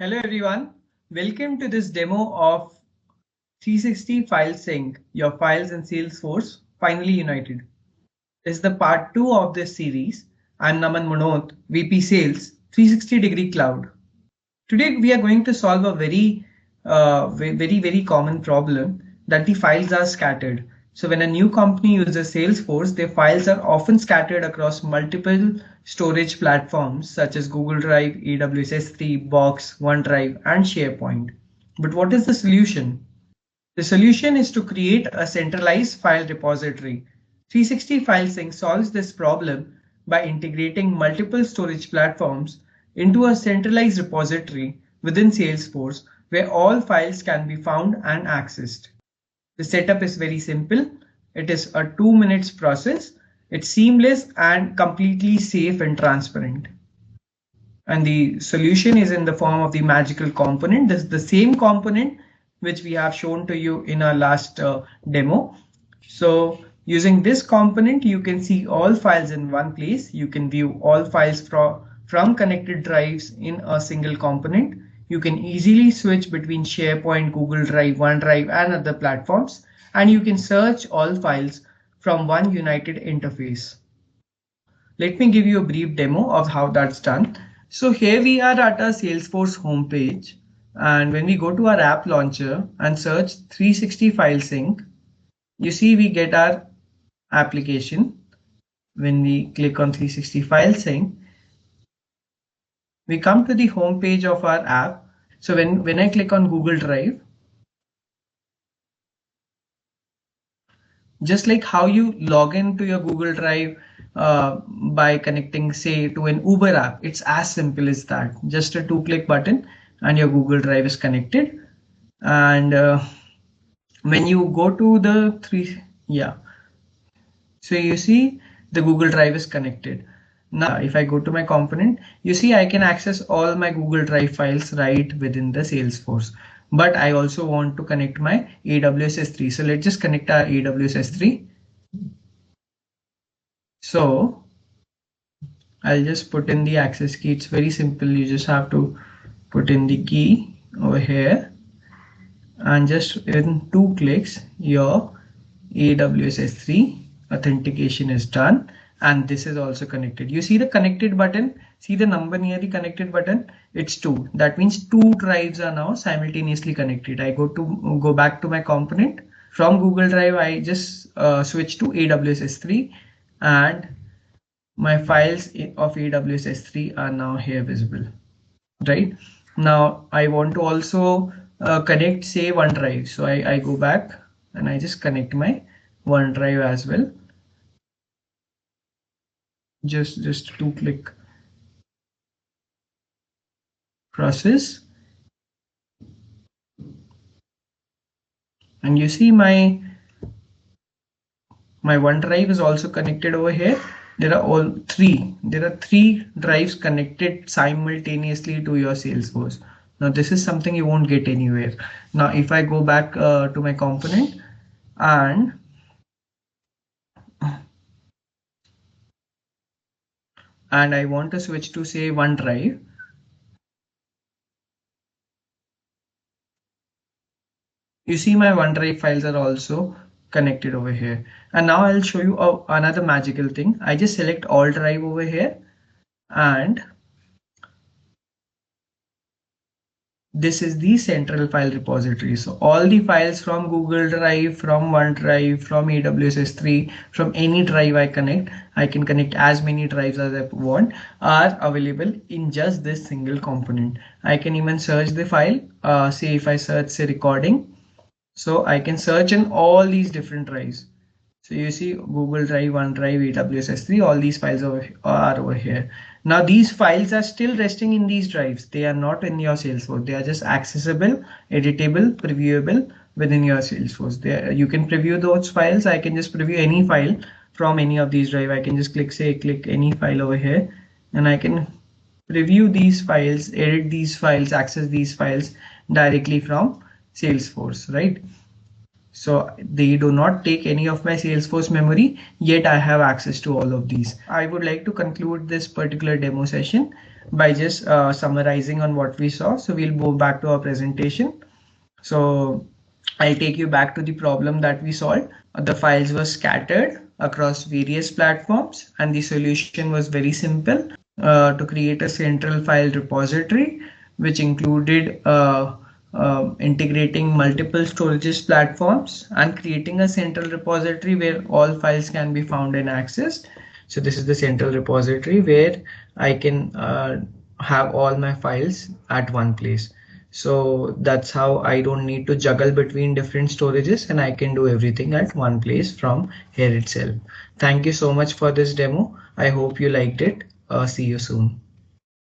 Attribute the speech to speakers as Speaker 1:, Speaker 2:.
Speaker 1: Hello everyone, welcome to this demo of 360 File Sync, your files in Salesforce finally united. This is the part 2 of this series. I'm Naman Manot, VP Sales, 360-degree Cloud. Today we are going to solve a very common problem that the files are scattered. So when a new company uses Salesforce, their files are often scattered across multiple storage platforms such as Google Drive, AWS S3, Box, OneDrive, and SharePoint. But what is the solution? The solution is to create a centralized file repository. 360 File Sync solves this problem by integrating multiple storage platforms into a centralized repository within Salesforce where all files can be found and accessed. The setup is very simple. It is a 2 minutes process. It's seamless and completely safe and transparent. And the solution is in the form of the magical component. This is the same component which we have shown to you in our last demo. So using this component, you can see all files in one place. You can view all files from connected drives in a single component. You can easily switch between SharePoint, Google Drive, OneDrive, and other platforms. And you can search all files from one united interface. Let me give you a brief demo of how that's done. So here we are at our Salesforce homepage. And when we go to our app launcher and search 360 File Sync, you see we get our application. When we click on 360 File Sync, we come to the home page of our app. So when I click on Google Drive, just like how you log into your Google Drive by connecting, say, to an Uber app, it's as simple as that. Just a 2-click button and your Google Drive is connected. And when you go to the so you see the Google Drive is connected. Now, if I go to my component, you see I can access all my Google Drive files right within the Salesforce. But I also want to connect my AWS S3. So let's just connect our AWS S3. So I'll just put in the access key. It's very simple. You just have to put in the key over here. And just in 2 clicks, your AWS S3 authentication is done. And this is also connected. You see the connected button, see the number near the connected button, it's 2. That means 2 drives are now simultaneously connected. I go back to my component. From Google Drive, I just switch to AWS S3 and my files of AWS S3 are now here visible. Right now, I want to also connect, say, OneDrive. So I go back and I just connect my OneDrive as well. Just 2-click process, and you see my OneDrive is also connected over here. There are 3 drives connected simultaneously to your Salesforce. Now this is something you won't get anywhere. Now if I go back to my component and I want to switch to, say, OneDrive, you see my OneDrive files are also connected over here. And now I'll show you another magical thing. I just select all drive over here and this is the central file repository. So all the files from Google Drive, from OneDrive, from AWS S3, from any drive I connect, I can connect as many drives as I want, are available in just this single component. I can even search the file. Say if I search, say, recording, so I can search in all these different drives. So you see Google Drive, OneDrive, AWS S3, all these files are over here. Now these files are still resting in these drives. They are not in your Salesforce. They are just accessible, editable, previewable within your Salesforce. You can preview those files. I can just preview any file from any of these drives. I can just click any file over here and I can preview these files, edit these files, access these files directly from Salesforce, right? So they do not take any of my Salesforce memory, yet I have access to all of these. I would like to conclude this particular demo session by just summarizing on what we saw. So we'll go back to our presentation. So I'll take you back to the problem that we solved. The files were scattered across various platforms, and the solution was very simple, to create a central file repository, which included integrating multiple storages platforms and creating a central repository where all files can be found and accessed. So this is the central repository where I can have all my files at one place. So that's how I don't need to juggle between different storages, and I can do everything at one place from here itself. Thank you so much for this demo. I hope you liked it. See you soon.